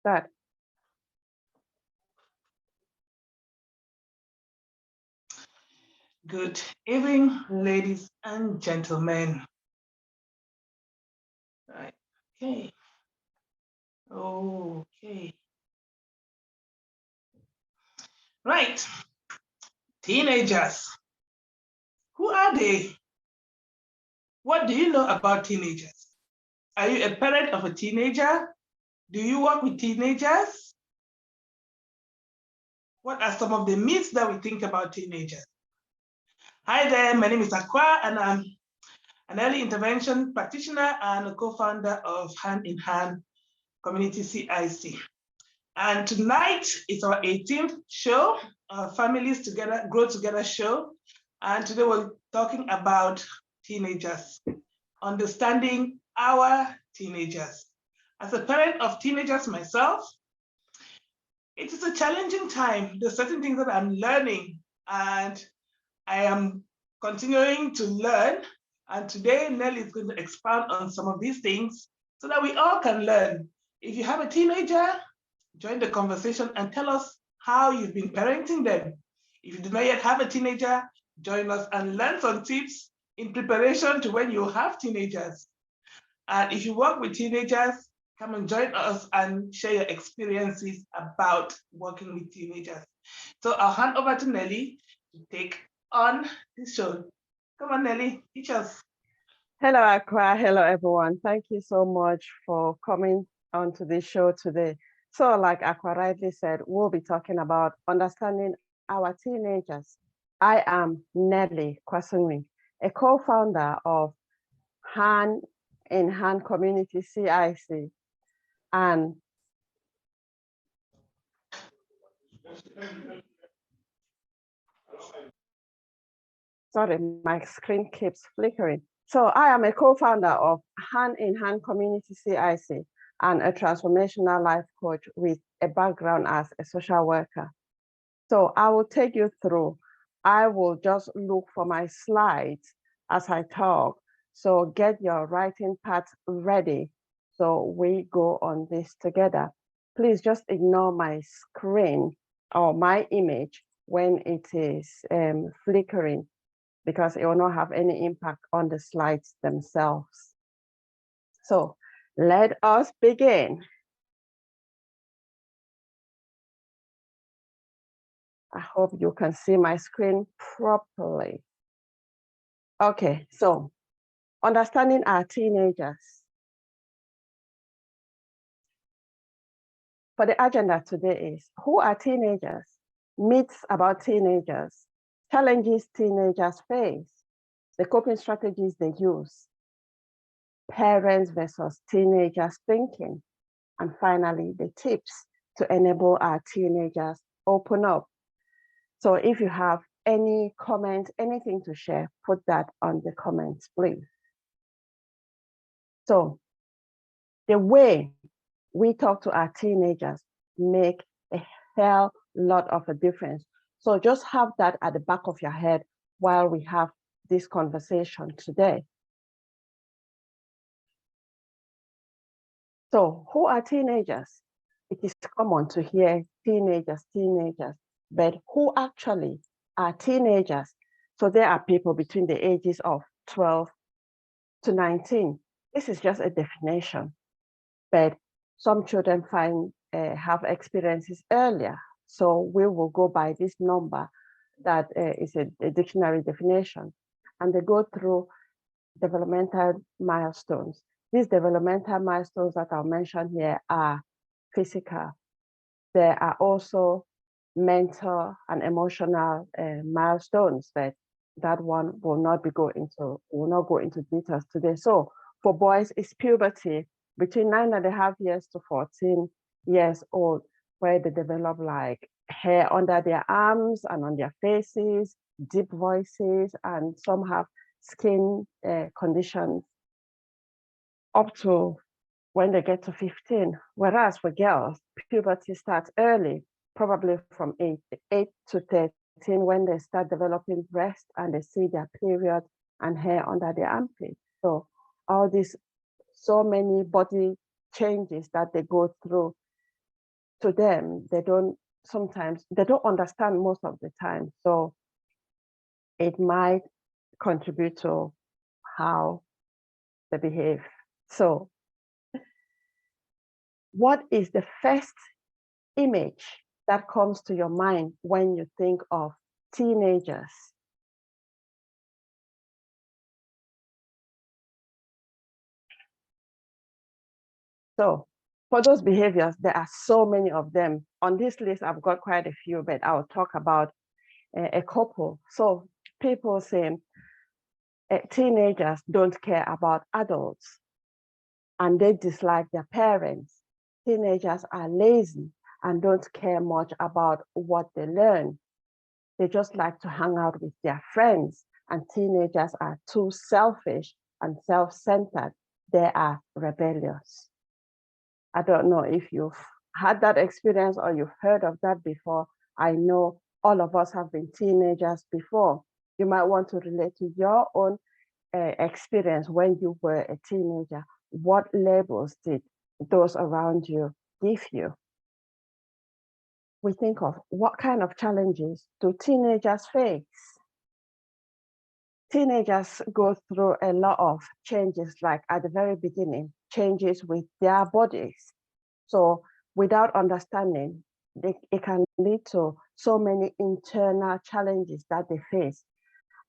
start. Good evening, ladies and gentlemen. Right. Okay. Okay. Right. Teenagers. Who are they? What do you know about teenagers? Are you a parent of a teenager? Do you work with teenagers? What are some of the myths that we think about teenagers? Hi there, my name is Akwa, and I'm an early intervention practitioner and a co-founder of Hand in Hand Community CIC. And tonight is our 18th show, Families Together, Grow Together show. And today we're talking about teenagers, understanding our teenagers. As a parent of teenagers myself, it is a challenging time. There's certain things that I'm learning, and I am continuing to learn. And today, Nelly is going to expound on some of these things so that we all can learn. If you have a teenager, join the conversation and tell us how you've been parenting them. If you do not yet have a teenager, join us and learn some tips in preparation to when you have teenagers. And if you work with teenagers, come and join us and share your experiences about working with teenagers. So I'll hand over to Nelly to take on this show. Come on, Nelly, teach us. Hello, Akwa. Hello, everyone. Thank you so much for coming onto this show today. So like Akwa rightly said, we'll be talking about understanding our teenagers. I am Nelly Kwasunwi, a co-founder of Hand in Hand Community CIC. And sorry, my screen keeps flickering. So I am a co-founder of Hand in Hand Community CIC and a transformational life coach with a background as a social worker. So I will take you through. I will just look for my slides as I talk. So get your writing pads ready. So we go on this together. Please just ignore my screen or my image when it is flickering, because it will not have any impact on the slides themselves. So let us begin. I hope you can see my screen properly. Okay, so understanding our teenagers. For the agenda today is, who are teenagers? Myths about teenagers, challenges teenagers face, the coping strategies they use, parents versus teenagers thinking, and finally, the tips to enable our teenagers open up. So if you have any comment, anything to share, put that on the comments, please. So the way we talk to our teenagers make a hell lot of a difference. So just have that at the back of your head while we have this conversation today. So who are teenagers? It is common to hear teenagers, but who actually are teenagers? So there are people between the ages of 12 to 19. This is just a definition, but some children have experiences earlier. So we will go by this number that is a dictionary definition, and they go through developmental milestones. These developmental milestones that I'll mention here are physical. There are also mental and emotional milestones, but that one will not go into details today. So for boys, it's puberty between 9.5 years to 14 years old, where they develop like hair under their arms and on their faces, deep voices, and some have skin conditions up to when they get to 15. Whereas for girls, puberty starts early, probably from 8 to 13, when they start developing breast and they see their period and hair under their armpit. So all these, so many body changes that they go through to them, sometimes they don't understand most of the time. So it might contribute to how they behave. So what is the first image that comes to your mind when you think of teenagers? So for those behaviors, there are so many of them. On this list, I've got quite a few, but I'll talk about a couple. So people say teenagers don't care about adults and they dislike their parents. Teenagers are lazy and don't care much about what they learn. They just like to hang out with their friends, and teenagers are too selfish and self-centered. They are rebellious. I don't know if you've had that experience or you've heard of that before. I know all of us have been teenagers before. You might want to relate to your own experience when you were a teenager. What labels did those around you give you? We think of what kind of challenges do teenagers face? Teenagers go through a lot of changes, like at the very beginning, changes with their bodies. So without understanding, it can lead to so many internal challenges that they face.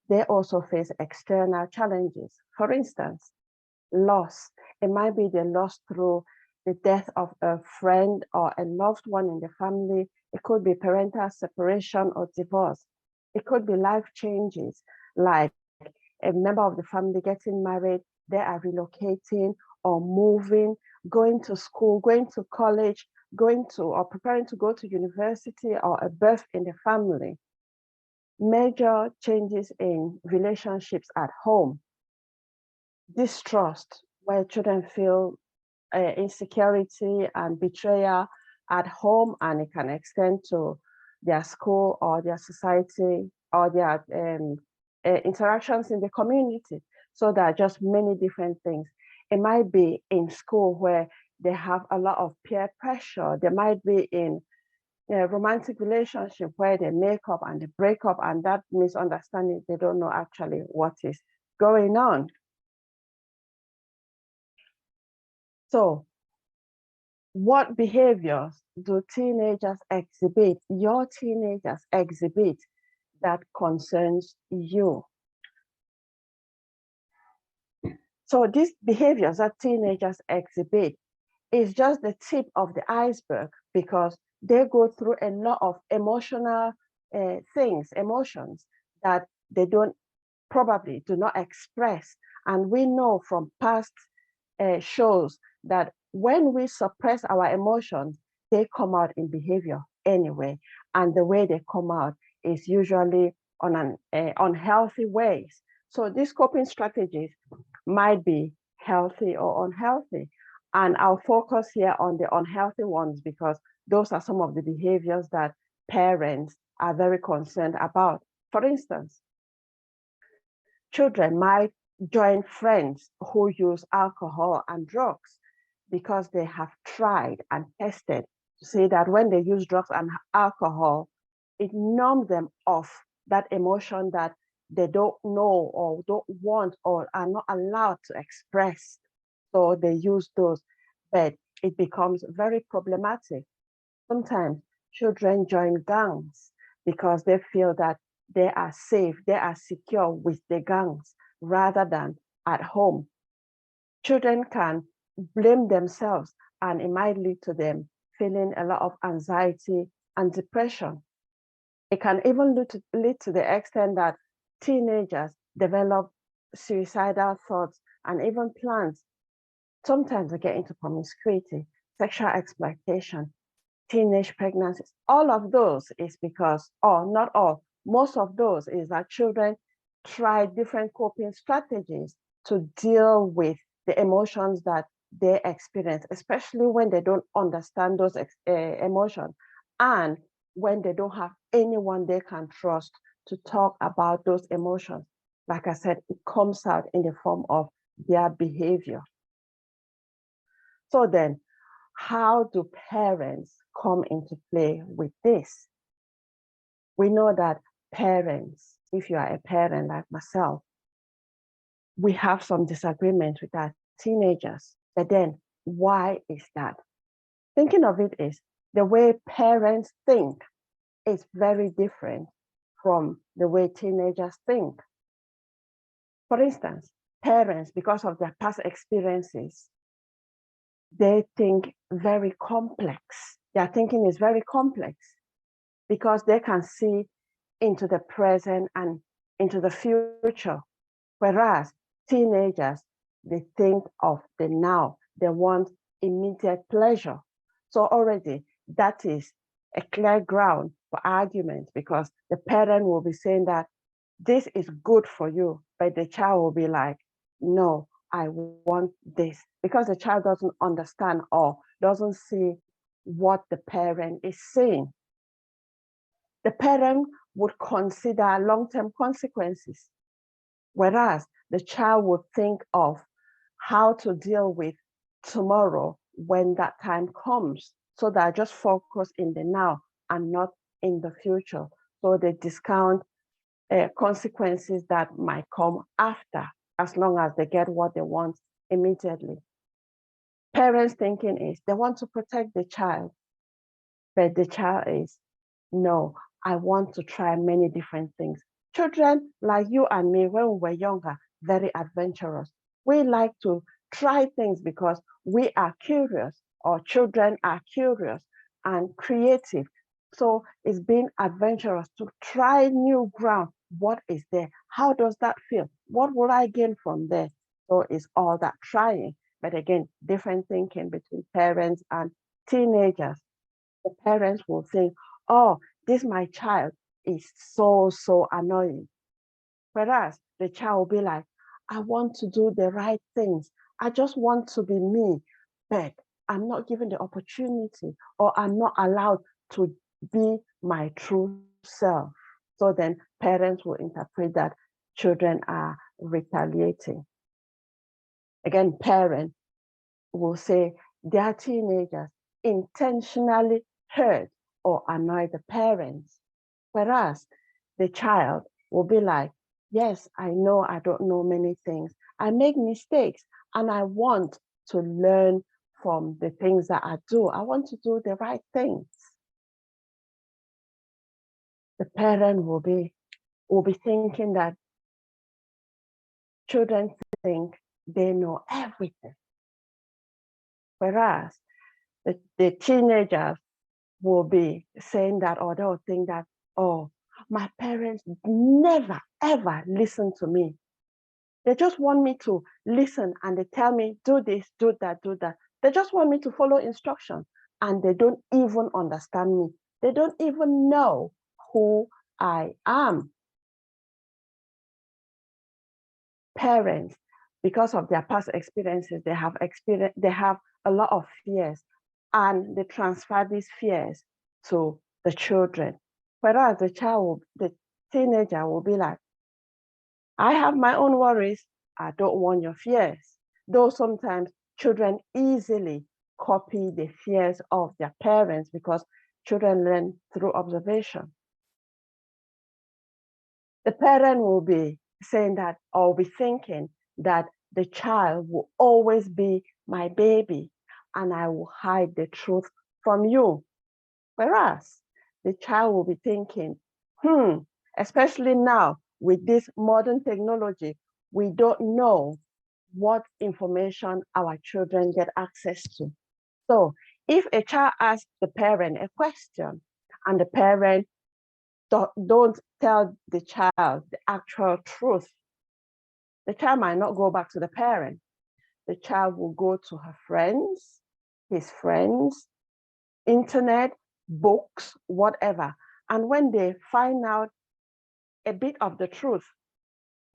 They also face external challenges. For instance, loss. It might be the loss through the death of a friend or a loved one in the family. It could be parental separation or divorce. It could be life changes, like a member of the family getting married, they are relocating or moving, going to school, going to college, going to or preparing to go to university, or a birth in the family. Major changes in relationships at home. Distrust, where children feel insecurity and betrayal at home, and it can extend to their school or their society or their interactions in the community. So there are just many different things. It might be in school where they have a lot of peer pressure. They might be in a romantic relationship where they make up and they break up, and that misunderstanding, they don't know actually what is going on. So what behaviors do teenagers exhibit, your teenagers exhibit, that concerns you? So these behaviors that teenagers exhibit is just the tip of the iceberg, because they go through a lot of emotional emotions that they probably do not express. And we know from past shows that when we suppress our emotions, they come out in behavior anyway. And the way they come out is usually on an unhealthy ways. So these coping strategies might be healthy or unhealthy. And I'll focus here on the unhealthy ones, because those are some of the behaviors that parents are very concerned about. For instance, children might join friends who use alcohol and drugs because they have tried and tested to say that when they use drugs and alcohol, it numbs them of that emotion that they don't know or don't want or are not allowed to express. So they use those, but it becomes very problematic. Sometimes children join gangs because they feel that they are safe, they are secure with the gangs rather than at home. Children can blame themselves, and it might lead to them feeling a lot of anxiety and depression. It can even lead to the extent that teenagers develop suicidal thoughts and even plans. Sometimes they get into promiscuity, sexual exploitation, teenage pregnancies. All of those is because, or not all, most of those is that children try different coping strategies to deal with the emotions that they experience, especially when they don't understand those emotions, and when they don't have anyone they can trust to talk about those emotions. Like I said, it comes out in the form of their behavior. So then, how do parents come into play with this? We know that parents, if you are a parent like myself, we have some disagreement with our teenagers. But then why is that? Thinking of it is the way parents think is very different from the way teenagers think. For instance, parents, because of their past experiences, they think very complex. Their thinking is very complex because they can see into the present and into the future. Whereas teenagers, they think of the now. They want immediate pleasure. So already that is a clear ground for argument because the parent will be saying that this is good for you, but the child will be like, no, I want this, because the child doesn't understand or doesn't see what the parent is saying. The parent would consider long-term consequences, whereas the child would think of how to deal with tomorrow when that time comes, so that I just focus in the now and not in the future. So they discount consequences that might come after, as long as they get what they want immediately. Parents' thinking is they want to protect the child, but the child is, no, I want to try many different things. Children like you and me, when we were younger, very adventurous. We like to try things because we are curious, or children are curious and creative. So it's being adventurous to try new ground. What is there? How does that feel? What will I gain from there? So it's all that trying. But again, different thinking between parents and teenagers. The parents will think, oh, this my child is so annoying. Whereas the child will be like, I want to do the right things. I just want to be me, but I'm not given the opportunity, or I'm not allowed to be my true self. So then parents will interpret that children are retaliating. Again, parents will say their teenagers intentionally hurt or annoy the parents. Whereas the child will be like, yes, I know I don't know many things. I make mistakes and I want to learn from the things that I do. I want to do the right things. The parent will be thinking that children think they know everything. Whereas the teenagers will be saying that, or they'll think that, oh, my parents never, ever listen to me. They just want me to listen and they tell me, do this, do that, do that. They just want me to follow instructions and they don't even understand me. They don't even know who I am. Parents, because of their past experiences, they have a lot of fears, and they transfer these fears to the children. Whereas the teenager will be like, I have my own worries. I don't want your fears. Though sometimes children easily copy the fears of their parents because children learn through observation. The parent will be saying that, or will be thinking that the child will always be my baby and I will hide the truth from you. Whereas the child will be thinking, especially now with this modern technology, we don't know what information our children get access to. So if a child asks the parent a question and the parent don't tell the child the actual truth, the child might not go back to the parent. The child will go to her friends, his friends, internet, books, whatever. And when they find out a bit of the truth,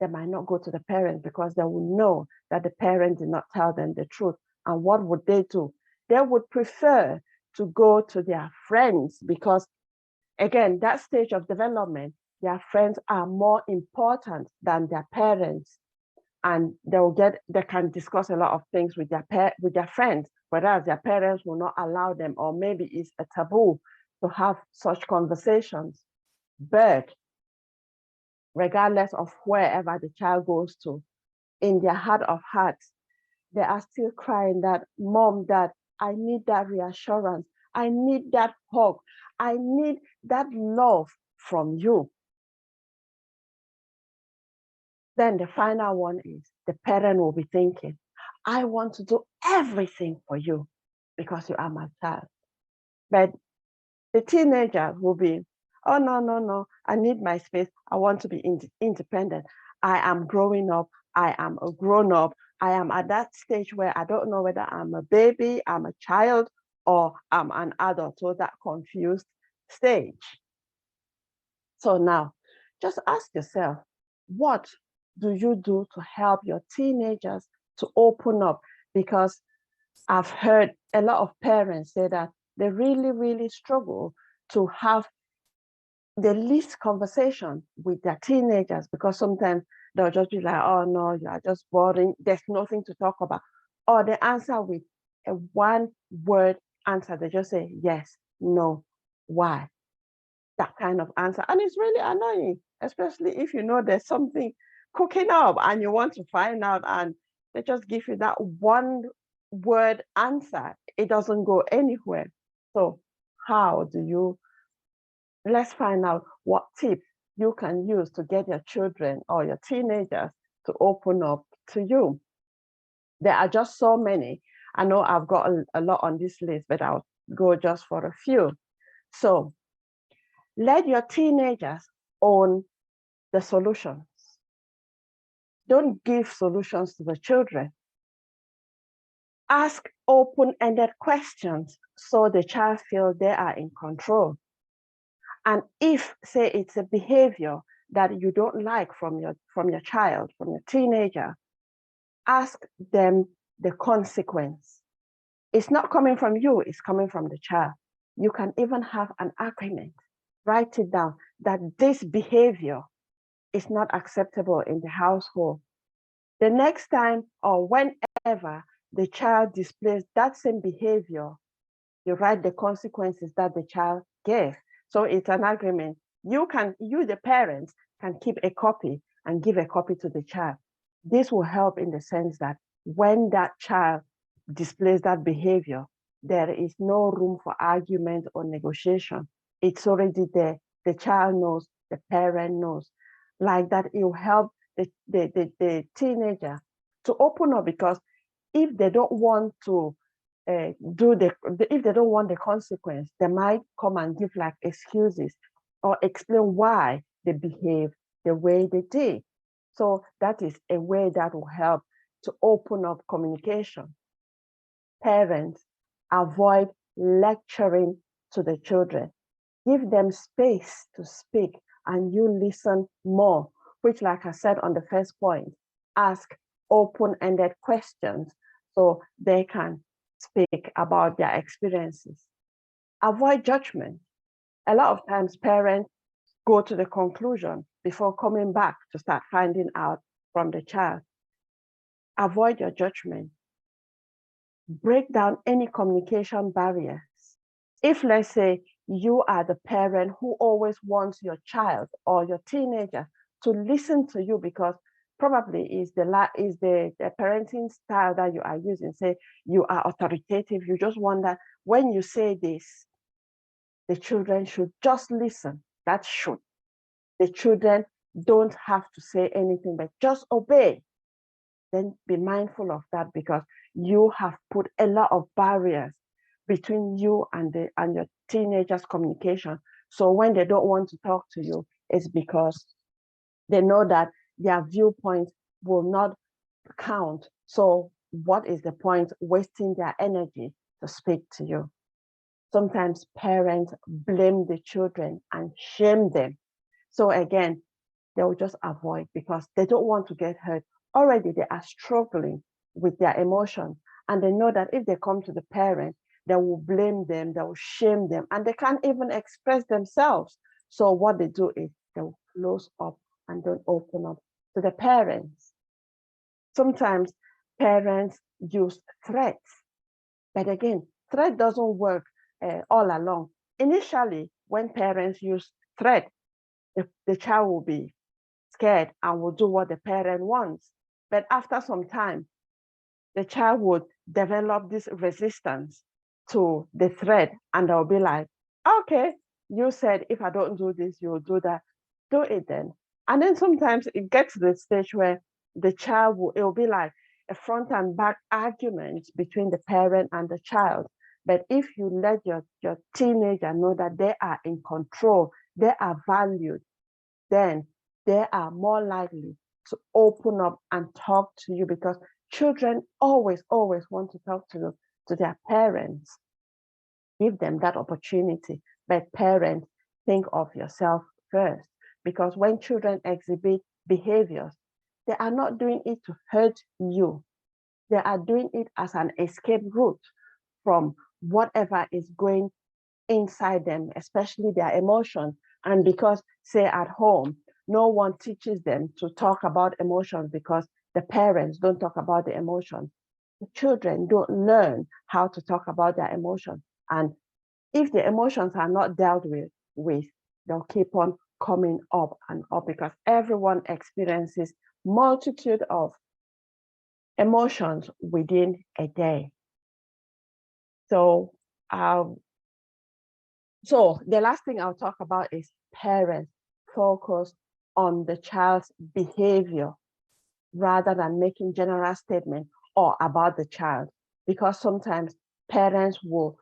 they might not go to the parents because they will know that the parent did not tell them the truth. And what would they do? They would prefer to go to their friends because, again, that stage of development, their friends are more important than their parents. And they can discuss a lot of things with their friends. whereas their parents will not allow them, or maybe it's a taboo to have such conversations. But regardless of wherever the child goes to, in their heart of hearts, they are still crying that, Mom, Dad, I need that reassurance. I need that hug. I need that love from you. Then the final one is the parent will be thinking, I want to do everything for you because you are my child. But the teenager will be, oh, no, no, no, I need my space. I want to be independent. I am growing up. I am a grown up. I am at that stage where I don't know whether I'm a baby, I'm a child, or I'm an adult, so that confused stage. So now, just ask yourself, what do you do to help your teenagers to open up? Because I've heard a lot of parents say that they really, really struggle to have the least conversation with their teenagers, because sometimes they'll just be like, oh no, you are just boring. There's nothing to talk about. Or they answer with a one word answer. They just say yes, no, why? That kind of answer. And it's really annoying, especially if you know there's something cooking up and you want to find out, and they just give you that one word answer. It doesn't go anywhere. So how do you, let's find out what tips you can use to get your children or your teenagers to open up to you. There are just so many. I know I've got a lot on this list, but I'll go just for a few. So let your teenagers own the solutions. Don't give solutions to the children. Ask open-ended questions so the child feels they are in control. And if, say, it's a behavior that you don't like from your child, from your teenager, ask them the consequence. It's not coming from you, it's coming from the child. You can even have an agreement. Write it down that this behavior is not acceptable in the household. The next time or whenever the child displays that same behavior, you write the consequences that the child gave. So it's an agreement. You, the parents, can keep a copy and give a copy to the child. This will help in the sense that when that child displays that behavior, there is no room for argument or negotiation. It's already there. The child knows, the parent knows. Like that, it will help the teenager to open up, because if they don't want to if they don't want the consequence, they might come and give like excuses or explain why they behave the way they did. So that is a way that will help to open up communication. Parents, avoid lecturing to the children. Give them space to speak and you listen more, which, like I said on the first point, ask open-ended questions so they can speak about their experiences. Avoid judgment. A lot of times parents go to the conclusion before coming back to start finding out from the child. Avoid your judgment. Break down any communication barriers. If, let's say, you are the parent who always wants your child or your teenager to listen to you because probably is the parenting style that you are using. Say you are authoritative. You just want that when you say this, the children should just listen. That should. The children don't have to say anything, but just obey. Then be mindful of that, because you have put a lot of barriers between you and your teenagers' communication. So when they don't want to talk to you, it's because they know that their viewpoint will not count. So what is the point wasting their energy to speak to you? Sometimes parents blame the children and shame them. So again, they will just avoid because they don't want to get hurt. Already they are struggling with their emotions, and they know that if they come to the parent, they will blame them, they will shame them, and they can't even express themselves. So what they do is they will close up and don't open up to the parents. Sometimes parents use threats. But again, threat doesn't work all along. Initially, when parents use threat, the child will be scared and will do what the parent wants. But after some time, the child would develop this resistance to the threat, and they'll be like, okay, you said if I don't do this, you'll do that. Do it then. And then sometimes it gets to the stage where the child it'll be like a front and back argument between the parent and the child. But if you let your teenager know that they are in control, they are valued, then they are more likely to open up and talk to you, because children always want to talk to their parents. Give them that opportunity. But parents, think of yourself first, because when children exhibit behaviors, they are not doing it to hurt you. They are doing it as an escape route from whatever is going inside them, especially their emotions. And because, say, at home, no one teaches them to talk about emotions because the parents don't talk about the emotions, the children don't learn how to talk about their emotions. And if the emotions are not dealt with, they'll keep on coming up and up, because everyone experiences multitude of emotions within a day. So the last thing I'll talk about is parents focus on the child's behavior rather than making general statements or about the child, because sometimes parents will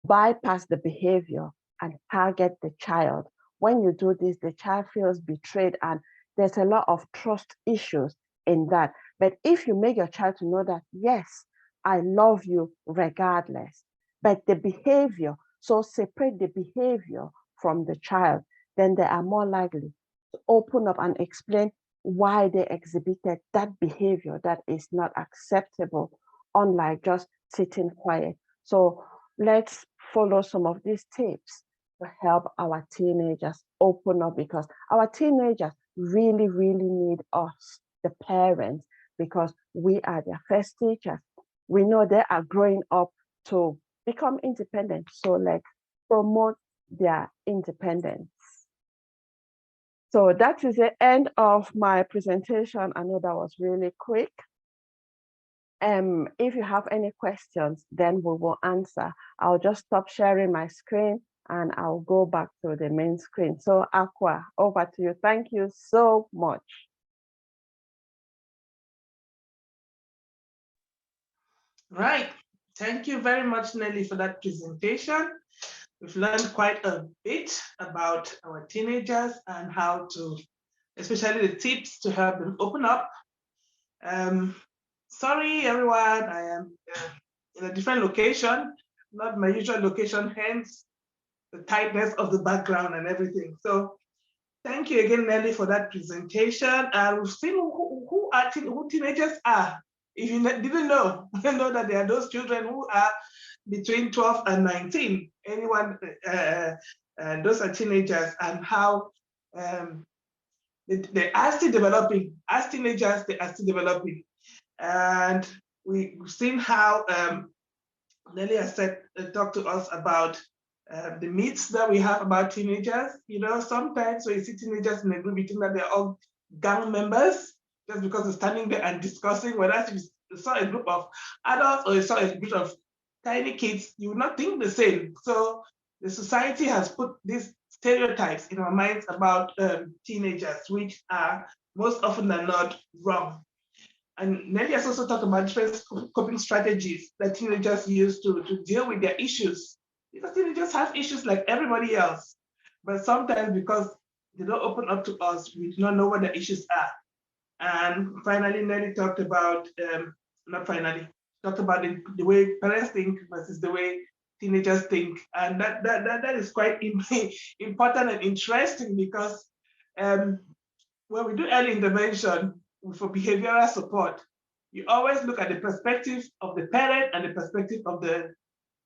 bypass the behavior and target the child. When you do this, the child feels betrayed, and there's a lot of trust issues in that. But if you make your child to know that, yes, I love you regardless, but the behavior, so separate the behavior from the child, then they are more likely to open up and explain why they exhibited that behavior that is not acceptable, unlike just sitting quiet. So let's follow some of these tips to help our teenagers open up, because our teenagers really need us, the parents, because we are their first teachers. We know they are growing up to become independent. So let's promote their independence. So that is the end of my presentation. I know that was really quick. If you have any questions, then we will answer. I'll just stop sharing my screen and I'll go back to the main screen. So Aqua, over to you. Thank you so much. Right. Thank you very much, Nelly, for that presentation. We've learned quite a bit about our teenagers and how to, especially the tips to help them open up. Sorry, everyone, I am in a different location, not my usual location, hence the tightness of the background and everything. So thank you again, Nelly, for that presentation. We've seen who teenagers are. If you didn't know, you know that there are those children who are between 12 and 19. Anyone, those are teenagers, and how they are still developing. As teenagers, they are still developing. And we've seen how Nelly has talked to us about the myths that we have about teenagers. You know, sometimes when you see teenagers in a group, you think that they're all gang members just because they're standing there and discussing. Whereas if you saw a group of adults or you saw a group of tiny kids, you would not think the same. So the society has put these stereotypes in our minds about teenagers, which are most often than not wrong. And Nelly has also talked about different coping strategies that teenagers use to deal with their issues. Because teenagers have issues like everybody else. But sometimes because they don't open up to us, we do not know what the issues are. And finally, Nelly talked about, talked about the way parents think versus the way teenagers think. And that is quite important and interesting, because when we do early intervention for behavioral support, you always look at the perspective of the parent and the perspective of the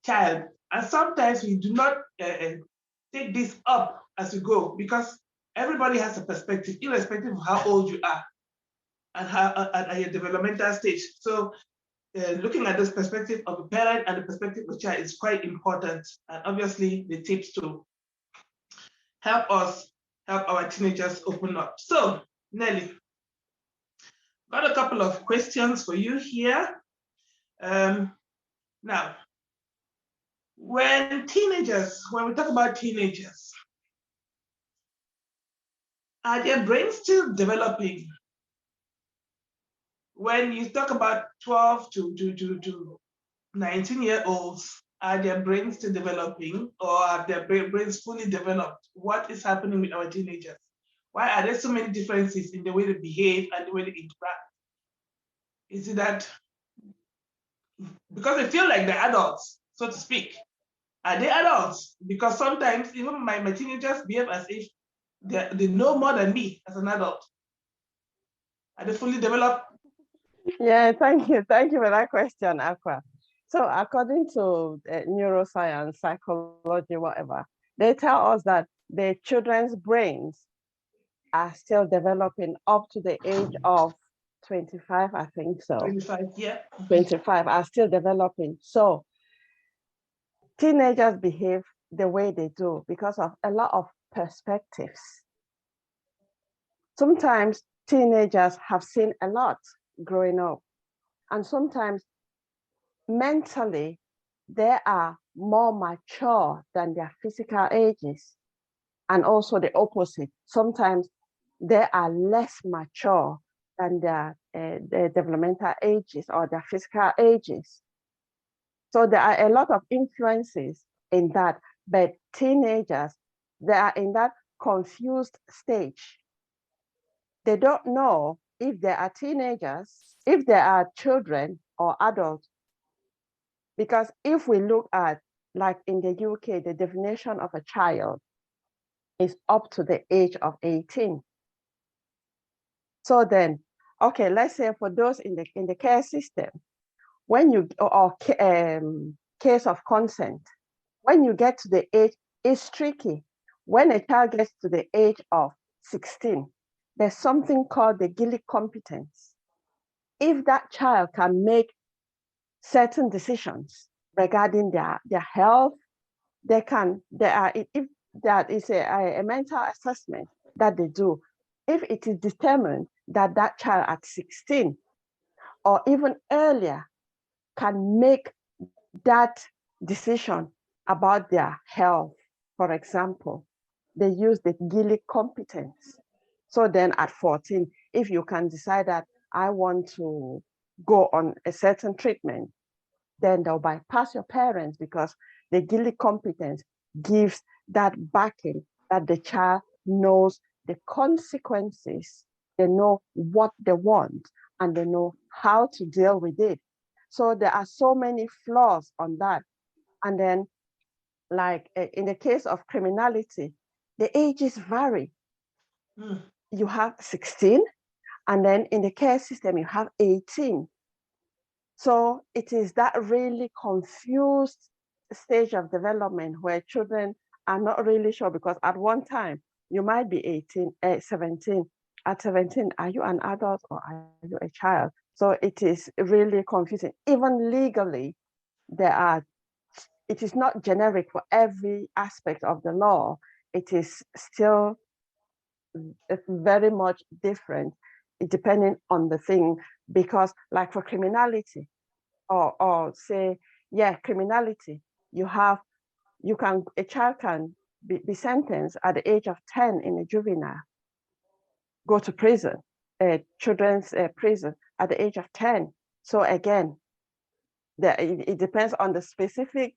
child. And sometimes we do not take this up as we go, because everybody has a perspective, irrespective of how old you are and how at your developmental stage. So looking at this perspective of a parent and the perspective of a child is quite important. And obviously the tips to help us help our teenagers open up. So Nelly, got a couple of questions for you here. Now, when we talk about teenagers, are their brains still developing? When you talk about 12 to 19-year-olds, are their brains still developing, or are their brains fully developed? What is happening with our teenagers? Why are there so many differences in the way they behave and the way they interact? Is it that because they feel like they're adults, so to speak? Are they adults? Because sometimes even my teenagers behave as if they know more than me as an adult. Are they fully developed? Yeah, thank you. Thank you for that question, Aqua. So according to neuroscience, psychology, whatever, they tell us that the children's brains are still developing up to the age of 25, I think so. 25, yeah. 25 are still developing. So teenagers behave the way they do because of a lot of perspectives. Sometimes teenagers have seen a lot growing up, and sometimes mentally they are more mature than their physical ages, and also the opposite. Sometimes they are less mature than their developmental ages or their physical ages. So there are a lot of influences in that, but teenagers, they are in that confused stage. They don't know if they are teenagers, if they are children or adults. Because if we look at, like in the UK, the definition of a child is up to the age of 18. So then, okay, let's say for those in the care system, when you, or case of consent, when you get to the age, it's tricky. When a child gets to the age of 16, there's something called the Gillick competence. If that child can make certain decisions regarding their health, if that is a mental assessment that they do, if it is determined that that child at 16 or even earlier can make that decision about their health, for example, they use the Gillick competence. So then at 14, if you can decide that I want to go on a certain treatment, then they'll bypass your parents because the Gillick competence gives that backing that the child knows the consequences, they know what they want, and they know how to deal with it. So there are so many flaws on that. And then, like in the case of criminality, the ages vary. You have 16, and then in the care system, you have 18. So it is that really confused stage of development where children are not really sure, because at one time you might be 17. At 17, are you an adult or are you a child? So it is really confusing. Even legally, it is not generic for every aspect of the law. It is still very much different depending on the thing, because like for criminality, or say, yeah, criminality, a child can be sentenced at the age of 10 in a juvenile, go to prison, children's prison at the age of 10. So again, it depends on the specific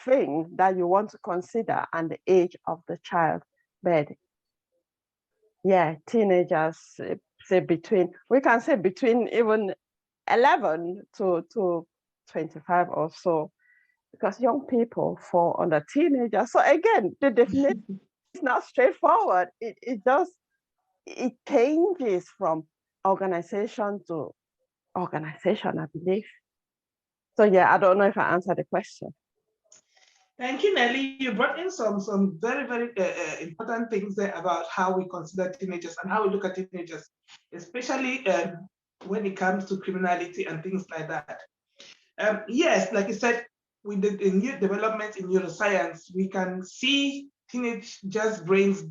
thing that you want to consider and the age of the child. But yeah, teenagers, we can say between even 11 to 25 or so, because young people fall under teenagers. So again, the definition is not straightforward. It changes from organization to organization, I believe. So yeah, I don't know if I answered the question. Thank you, Nelly. You brought in some very, very important things there about how we consider teenagers and how we look at teenagers, especially when it comes to criminality and things like that. Yes, like I said, with the new developments in neuroscience, we can see teenagers' brains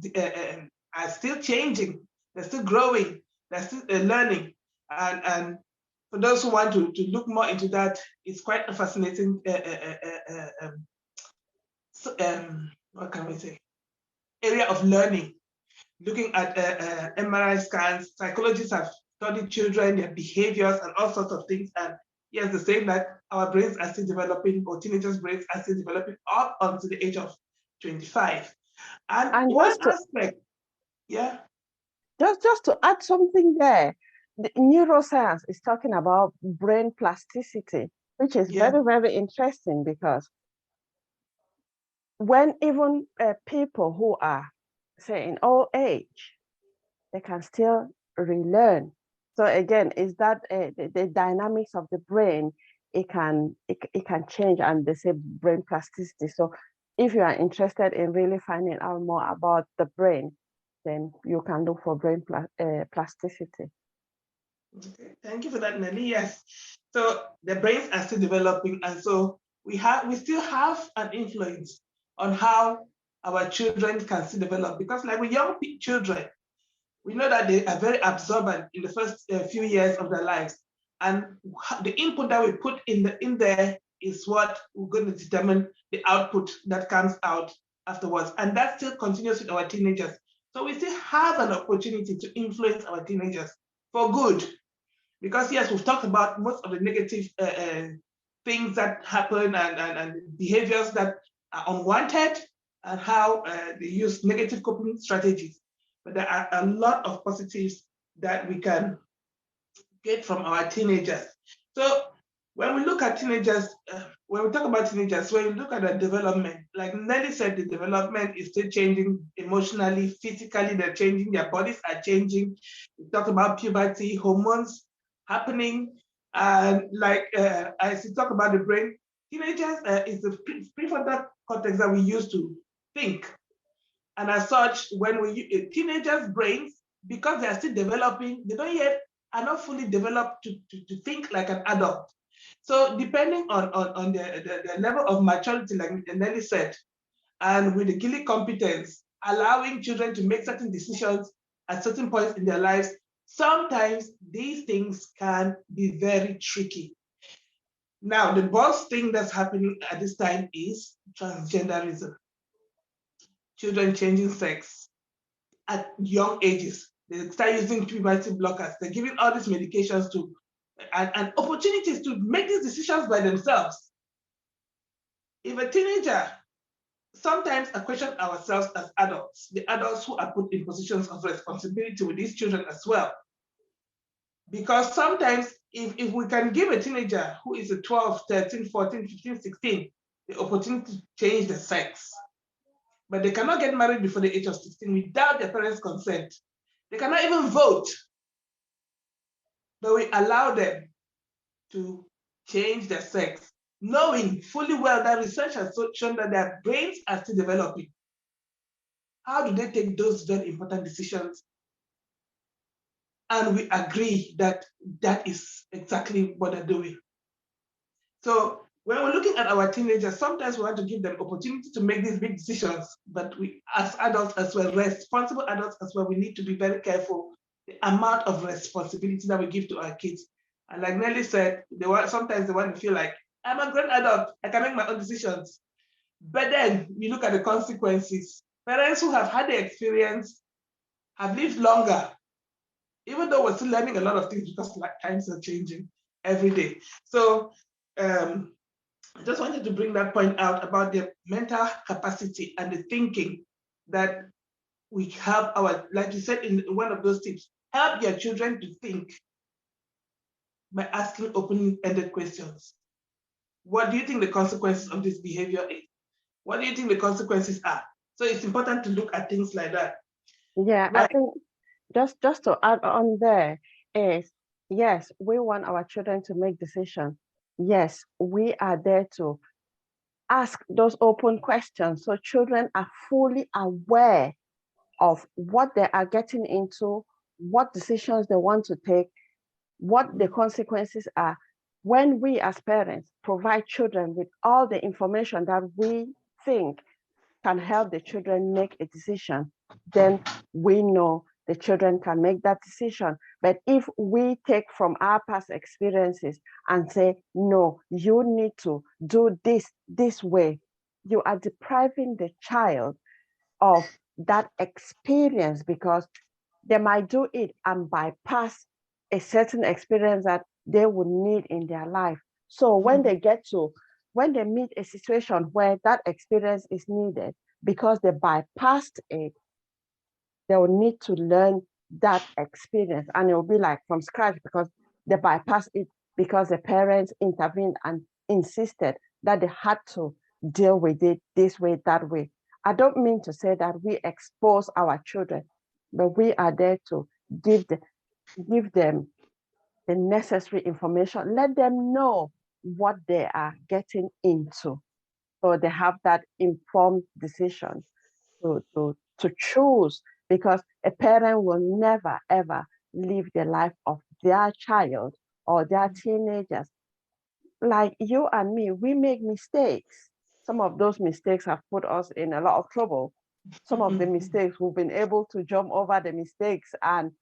are still changing. They're still growing. They're still learning. And for those who want to look more into that, it's quite a fascinating, what can we say, area of learning. Looking at MRI scans, psychologists have studied children, their behaviors, and all sorts of things. And yes, they're saying that our brains are still developing, or teenagers' brains are still developing up until the age of 25. And one aspect, yeah. Just to add something there, the neuroscience is talking about brain plasticity, which is very, very interesting, because when even people who are, say, in old age, they can still relearn. So again, is that the dynamics of the brain, it can change, and they say brain plasticity. So if you are interested in really finding out more about the brain, then you can look for brain plasticity. Okay. Thank you for that, Nelly. Yes. So the brains are still developing, and so we still have an influence on how our children can still develop, because like with young children, we know that they are very absorbent in the first few years of their lives, and the input that we put in there is what we're going to determine the output that comes out afterwards, and that still continues with our teenagers. So we still have an opportunity to influence our teenagers for good, because yes, we've talked about most of the negative things that happen, and behaviors that are unwanted, and how they use negative coping strategies. But there are a lot of positives that we can get from our teenagers. So when we look at teenagers, when we talk about teenagers, when you look at the development, like Nelly said, the development is still changing emotionally, physically, they're changing, their bodies are changing. We talk about puberty, hormones happening, and like as we talk about the brain, teenagers is the prefrontal cortex that we use to think. And as such, when we teenagers' brains, because they are still developing, they don't yet are not fully developed to think like an adult. So depending on the level of maturity, like Nelly said, and with the Gili competence, allowing children to make certain decisions at certain points in their lives, sometimes these things can be very tricky. Now, the boss thing that's happening at this time is transgenderism. Children changing sex at young ages. They start using puberty blockers. They're giving all these medications to, and opportunities to make these decisions by themselves. If a teenager, sometimes I question ourselves as adults, the adults who are put in positions of responsibility with these children as well. Because sometimes if we can give a teenager who is a 12, 13, 14, 15, 16, the opportunity to change the sex, but they cannot get married before the age of 16 without their parents' consent. They cannot even vote, but we allow them to change their sex, knowing fully well that research has shown that their brains are still developing. How do they take those very important decisions? And we agree that that is exactly what they're doing. So when we're looking at our teenagers, sometimes we want to give them opportunity to make these big decisions, but we, as adults as well, responsible adults as well, we need to be very careful the amount of responsibility that we give to our kids. And like Nelly said, sometimes they want to feel like, I'm a great adult, I can make my own decisions. But then you look at the consequences. Parents who have had the experience have lived longer, even though we're still learning a lot of things because times are changing every day. So I just wanted to bring that point out about the mental capacity and the thinking that we have like you said in one of those tips, help your children to think by asking open-ended questions. What do you think the consequences of this behavior is? What do you think the consequences are? So it's important to look at things like that. Yeah, right. I think just to add on there is, yes, we want our children to make decisions. Yes, we are there to ask those open questions so children are fully aware of what they are getting into, what decisions they want to take, what the consequences are. when we as parents provide children with all the information that we think can help the children make a decision, then we know the children can make that decision. But if we take from our past experiences and say, no, you need to do this way, you are depriving the child of that experience, because they might do it and bypass a certain experience that they would need in their life. So when they meet a situation where that experience is needed, because they bypassed it, they will need to learn that experience, and it will be like from scratch, because they bypassed it because the parents intervened and insisted that they had to deal with it this way, that way. I don't mean to say that we expose our children, but we are there to give them the necessary information. Let them know what they are getting into, so they have that informed decision to choose, because a parent will never ever live the life of their child or their teenagers. Like you and me, we make mistakes. Some of those mistakes have put us in a lot of trouble. Some of the mistakes, we've been able to jump over the mistakes, and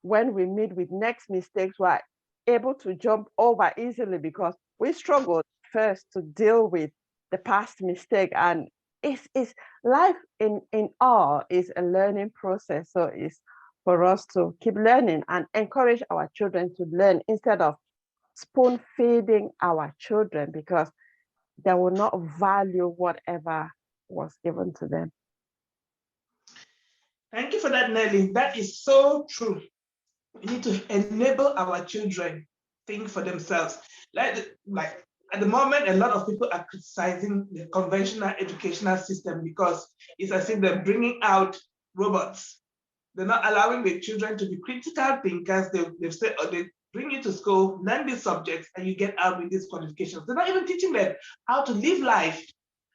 when we meet with next mistakes, we're able to jump over easily, because we struggled first to deal with the past mistake. And it's life in all is a learning process. So it's for us to keep learning and encourage our children to learn, instead of spoon feeding our children, because they will not value whatever was given to them. Thank you for that, Nelly. That is so true. We need to enable our children think for themselves. Like at the moment, a lot of people are criticizing the conventional educational system because it's as if they're bringing out robots. They're not allowing the children to be critical thinkers. They've said, they bring you to school, learn these subjects, and you get out with these qualifications. They're not even teaching them how to live life.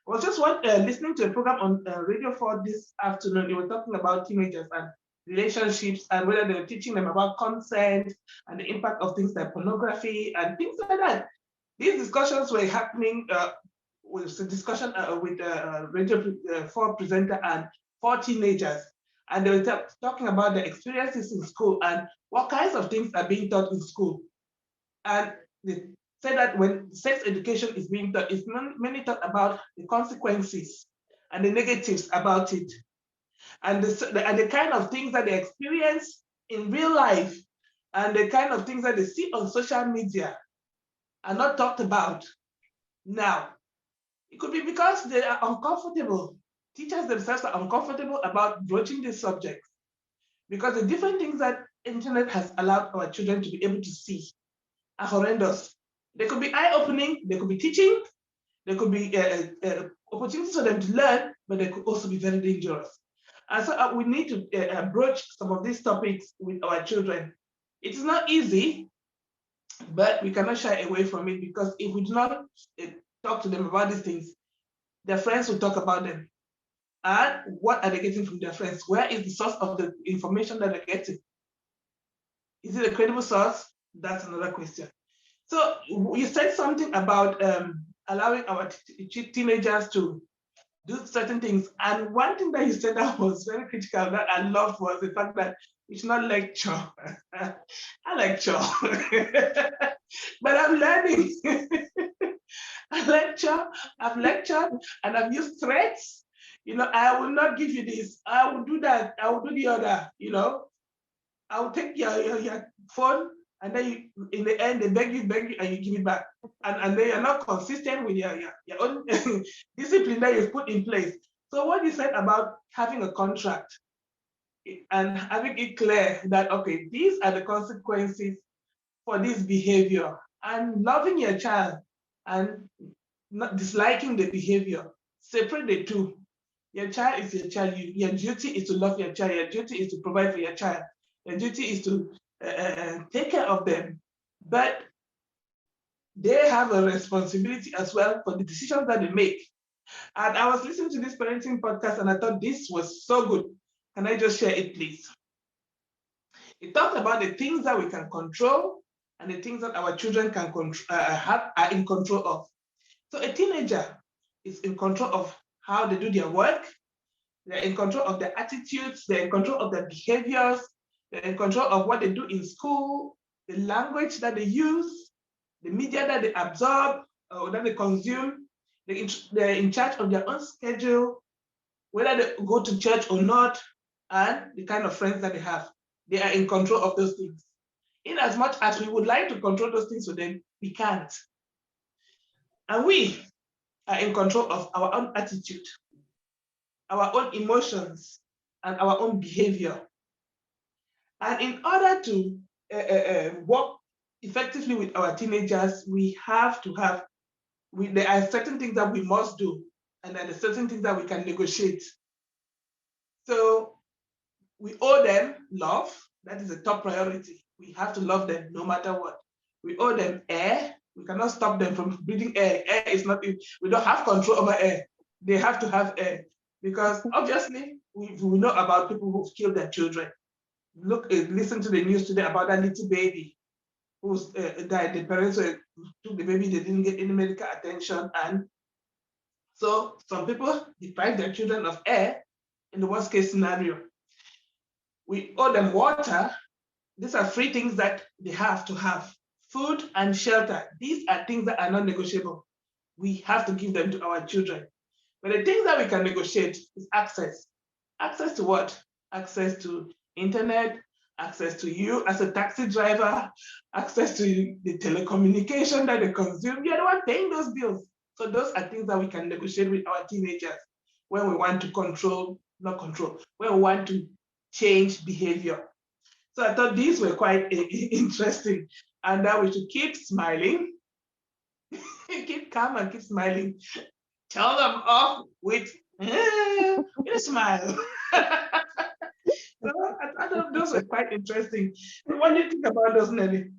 I was just listening to a program on Radio 4 this afternoon. They were talking about teenagers and relationships, and whether they were teaching them about consent and the impact of things like pornography and things like that. These discussions were happening with a discussion with Radio 4 presenter and 4 teenagers. And they were talking about their experiences in school and what kinds of things are being taught in school. And they said that when sex education is being taught, it's mainly taught about the consequences and the negatives about it. And the kind of things that they experience in real life and the kind of things that they see on social media are not talked about. Now, it could be because they are uncomfortable. Teachers themselves are uncomfortable about broaching this subject, because the different things that internet has allowed our children to be able to see are horrendous. They could be eye-opening, they could be teaching, there could be opportunities for them to learn, but they could also be very dangerous. And so we need to broach some of these topics with our children. It is not easy, but we cannot shy away from it, because if we do not talk to them about these things, their friends will talk about them. And what are they getting from their friends? Where is the source of the information that they're getting? Is it a credible source? That's another question. So you said something about allowing our teenagers to do certain things. And one thing that you said that was very critical that I loved was the fact that it's not lecture. I lecture, but I'm learning. I've lectured, and I've used threats. I will not give you this. I will do that. I will do the other. I will take your phone, and then in the end, they beg you, and you give it back. And then you're not consistent with your own discipline that you've put in place. So what you said about having a contract and having it clear that, okay, these are the consequences for this behavior, and loving your child and not disliking the behavior, separate the two. Your child is your child. Your duty is to love your child. Your duty is to provide for your child. Your duty is to take care of them. But they have a responsibility as well for the decisions that they make. And I was listening to this parenting podcast, and I thought this was so good. Can I just share it, please? It talked about the things that we can control and the things that our children can are in control of. So a teenager is in control of how they do their work. They're in control of their attitudes. They're in control of their behaviors. They're in control of what they do in school, the language that they use, the media that they absorb or that they consume. They're in charge of their own schedule, whether they go to church or not, and the kind of friends that they have. They are in control of those things. In as much as we would like to control those things for them, we can't. And we are in control of our own attitude, our own emotions, and our own behavior. And in order to work effectively with our teenagers, we have to have, there are certain things that we must do, and there are certain things that we can negotiate. So we owe them love. That is a top priority. We have to love them no matter what. We owe them air. We cannot stop them from breathing air. Air is not, we don't have control over air. They have to have air, because obviously we know about people who've killed their children. Look, listen to the news today about that little baby who's died. The parents took the baby, they didn't get any medical attention. And so some people deprive their children of air in the worst case scenario. We owe them water. These are free things that they have to have. Food and shelter. These are things that are not negotiable. We have to give them to our children. But the things that we can negotiate is access. Access to what? Access to internet, access to you as a taxi driver, access to the telecommunication that they consume. You're the one paying those bills. So those are things that we can negotiate with our teenagers when we want to when we want to change behavior. So I thought these were quite interesting, and that we should keep smiling, keep calm and keep smiling. Tell them off with a smile. So I thought those were quite interesting. What do you think about those, Nelly?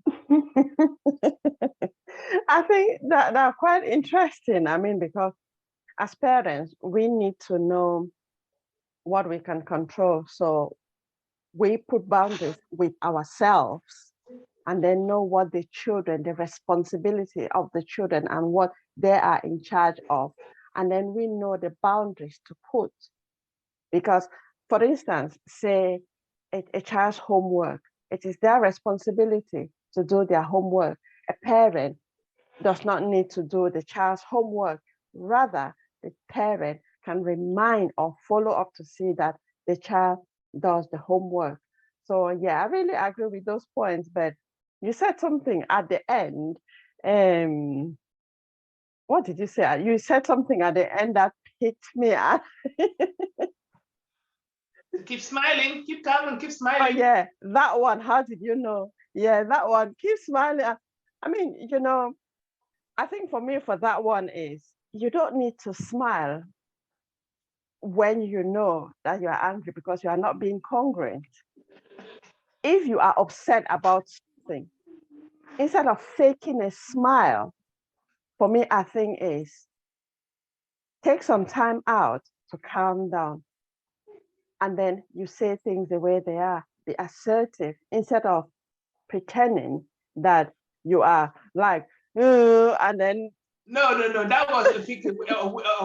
I think that they're quite interesting. I mean, because as parents, we need to know what we can control. So we put boundaries with ourselves, and then know what the children, the responsibility of the children and what they are in charge of. And then we know the boundaries to put. Because, for instance, say a child's homework, it is their responsibility to do their homework. A parent does not need to do the child's homework. Rather, the parent can remind or follow up to see that the child does the homework. So yeah, I really agree with those points, but you said something at the end. What did you say? You said something at the end that hit me. Keep smiling, keep calm and keep smiling. Oh yeah, that one. How did you know? Yeah, that one. Keep smiling. I mean, I think for me, for that one is, you don't need to smile when you know that you are angry because you are not being congruent. If you are upset about something, instead of faking a smile, for me, I think is take some time out to calm down. And then you say things the way they are. Be assertive instead of pretending that you are like, and then. No, that was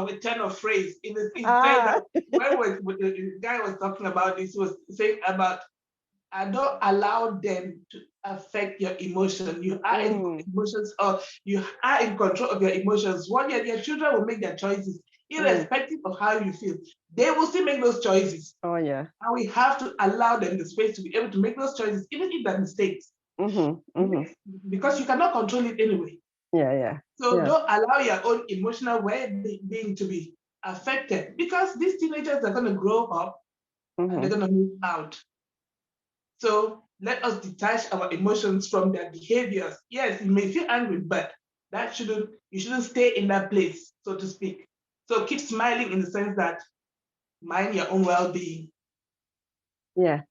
a turn of phrase. In the sense that when the guy was talking about this, he was saying about, I don't allow them to affect your emotion. You are in emotions, or you are in control of your emotions. One year, your children will make their choices, irrespective of how you feel. They will still make those choices. Oh yeah. And we have to allow them the space to be able to make those choices, even if they're mistakes. Because you cannot control it anyway. Yeah. So don't allow your own emotional well-being to be affected, because these teenagers are going to grow up and they're going to move out. So let us detach our emotions from their behaviors. Yes, you may feel angry, but you shouldn't stay in that place, so to speak. So keep smiling in the sense that mind your own well-being. Yeah.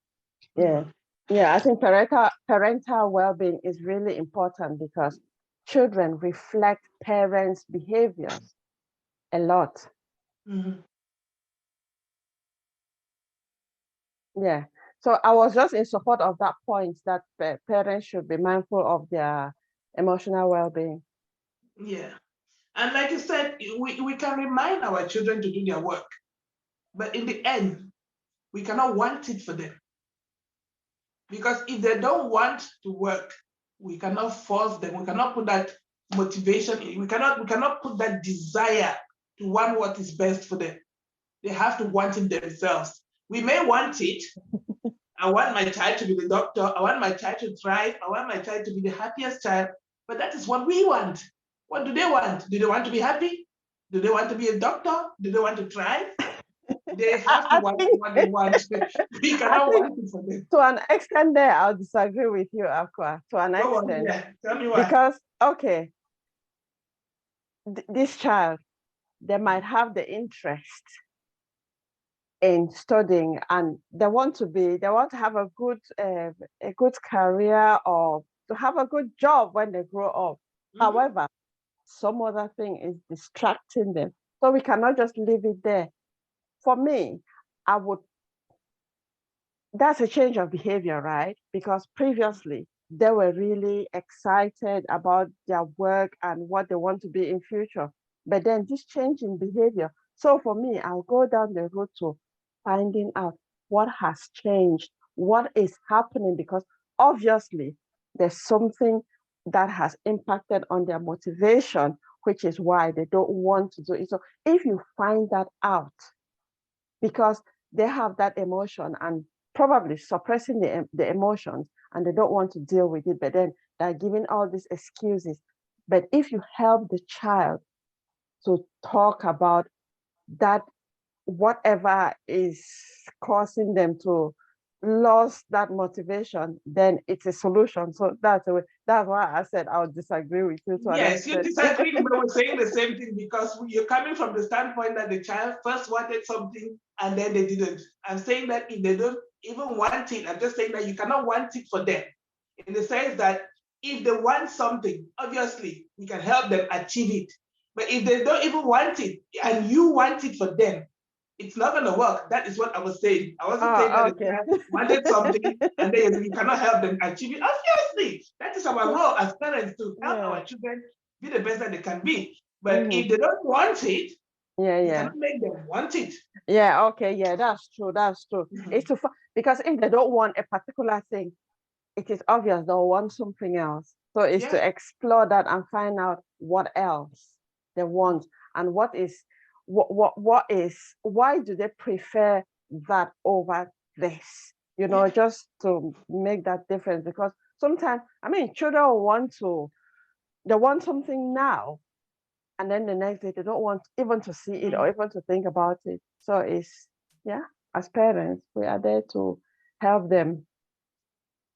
I think parental well-being is really important, because children reflect parents' behaviors a lot. Yeah. So I was just in support of that point that parents should be mindful of their emotional well-being. Yeah. And like you said, we can remind our children to do their work, but in the end, we cannot want it for them. Because if they don't want to work, we cannot force them. We cannot put that motivation. We cannot put that desire to want what is best for them. They have to want it themselves. We may want it. I want my child to be the doctor. I want my child to thrive. I want my child to be the happiest child. But that is what we want. What do they want? Do they want to be happy? Do they want to be a doctor? Do they want to thrive? They have to want what they want. We cannot want it for them. To an extent there, I'll disagree with you, Aqua, to an Go on, extent. yeah. Tell me why. Because, okay, this child, they might have the interest in studying and they want to have a good career or to have a good job when they grow up. However, some other thing is distracting them. So we cannot just leave it there. For me, that's a change of behavior, right? Because previously they were really excited about their work and what they want to be in future. But then this change in behavior. So for me, I'll go down the road to finding out what has changed, what is happening, because obviously there's something that has impacted on their motivation, which is why they don't want to do it. So if you find that out, because they have that emotion and probably suppressing the emotions and they don't want to deal with it, but then they're giving all these excuses. But if you help the child to talk about that, whatever is causing them to lose that motivation, then it's a solution. So that's why I said I would disagree with you. Yes, you disagree, but we're saying the same thing because you're coming from the standpoint that the child first wanted something and then they didn't. I'm saying that if they don't even want it, I'm just saying that you cannot want it for them. In the sense that if they want something, obviously we can help them achieve it. But if they don't even want it and you want it for them, it's not going to work. That is what I was saying. I wasn't saying that the child wanted something and then you cannot help them achieve it. Obviously, that is our role as parents to help our children be the best that they can be. But if they don't want it, you cannot make them want it. Yeah, okay, yeah, that's true. That's true. It's because if they don't want a particular thing, it is obvious they'll want something else. So it's to explore that and find out what else they want and what is why do they prefer that over this? You know, just to make that difference. Because sometimes, I mean, children they want something now, and then the next day they don't want even to see it or even to think about it. So it's, as parents, we are there to help them.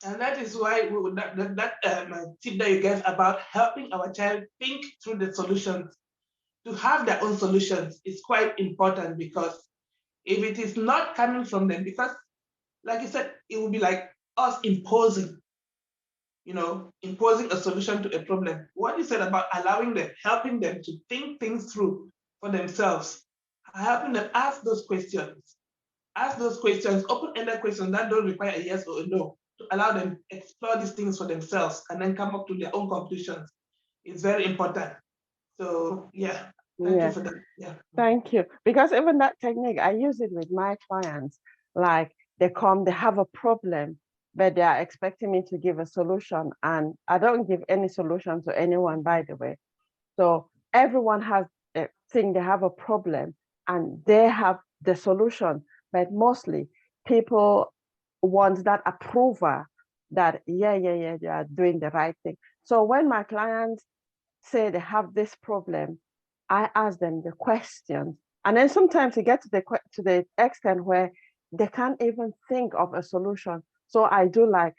And that is why that tip that you gave about helping our child think through the solutions, to have their own solutions, is quite important. Because if it is not coming from them, because like you said, it will be like us imposing a solution to a problem. What you said about allowing them, helping them to think things through for themselves, helping them ask those questions, open-ended questions that don't require a yes or a no, to allow them to explore these things for themselves and then come up to their own conclusions, is very important. So thank you for that. Thank you. Because even that technique, I use it with my clients. Like they have a problem, but they are expecting me to give a solution. And I don't give any solution to anyone, by the way. So everyone has a thing, they have a problem and they have the solution. But mostly people want that approval that, they are doing the right thing. So when my clients say they have this problem, I ask them the questions. And then sometimes you get to the extent where they can't even think of a solution. So I do like,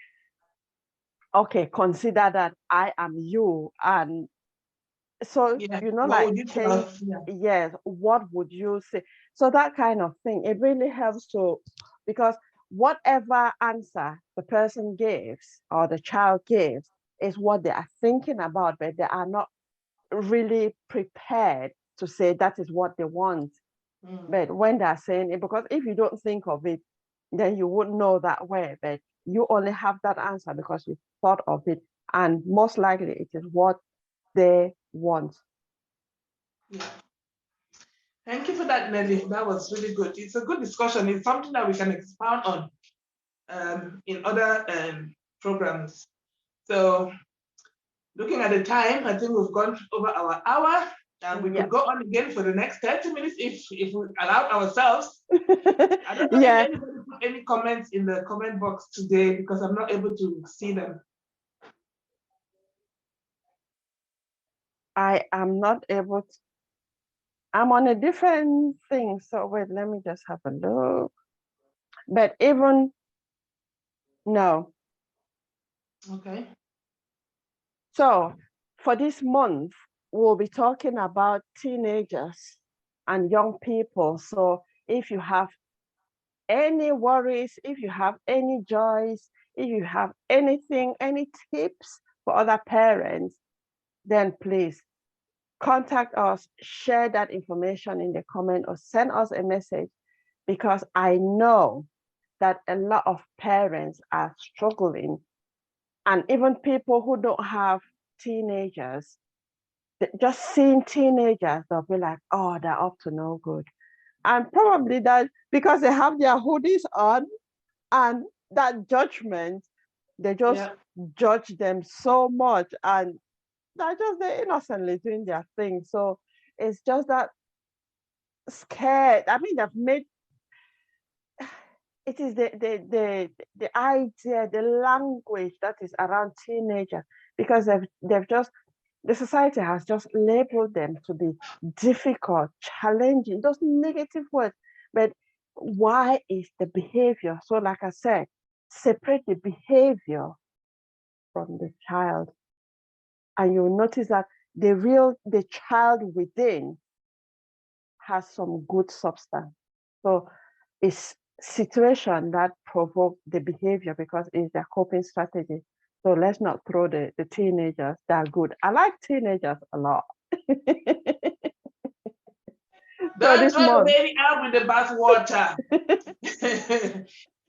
okay, consider that I am you. And so, like, yes, what would you say? So that kind of thing, it really helps because whatever answer the person gives or the child gives is what they are thinking about, but they are not really prepared to say that is what they want. But when they're saying it, because if you don't think of it, then you wouldn't know that way, but you only have that answer because you thought of it, and most likely it is what they want. Yeah. Thank you for that, Nelly. That was really good. It's a good discussion. It's something that we can expound on in other programs. So looking at the time, I think we've gone over our hour, and we could go on again for the next 30 minutes if we allow ourselves. I don't know if anybody put any comments in the comment box today, because I'm not able to see them. I am not able to. I'm on a different thing. So wait, let me just have a look. But even no. Okay. So for this month, we'll be talking about teenagers and young people. So if you have any worries, if you have any joys, if you have anything, any tips for other parents, then please contact us, share that information in the comment, or send us a message, because I know that a lot of parents are struggling, and even people who don't have teenagers, just seeing teenagers, they'll be like, oh, they're up to no good. And probably that because they have their hoodies on, and that judgment, they just judge them so much, and they're innocently doing their thing. So it's just that scared. I mean, they've made it is the idea, the language that is around teenagers, because they've just, the society has just labeled them to be difficult, challenging, those negative words. But why is the behavior? So like I said, separate the behavior from the child. And you'll notice that the child within has some good substance. So it's situation that provoke the behavior because it's their coping strategy. So let's not throw the teenagers that are good. I like teenagers a lot. Don't throw the baby out with the bath water.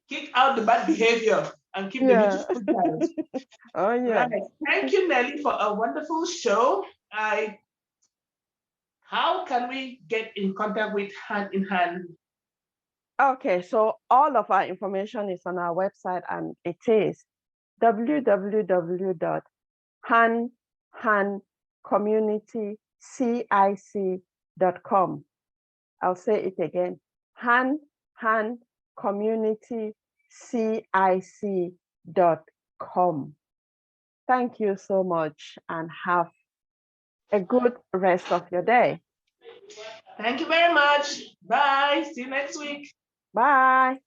Kick out the bad behavior and keep the beautiful child. Oh yeah. Right. Thank you, Nelly, for a wonderful show. How can we get in contact with Hand in Hand? Okay, so all of our information is on our website, and it is www.handhandcommunitycic.com. I'll say it again, handhandcommunitycic.com. Thank you so much, and have a good rest of your day. Thank you very much. Bye. See you next week. Bye.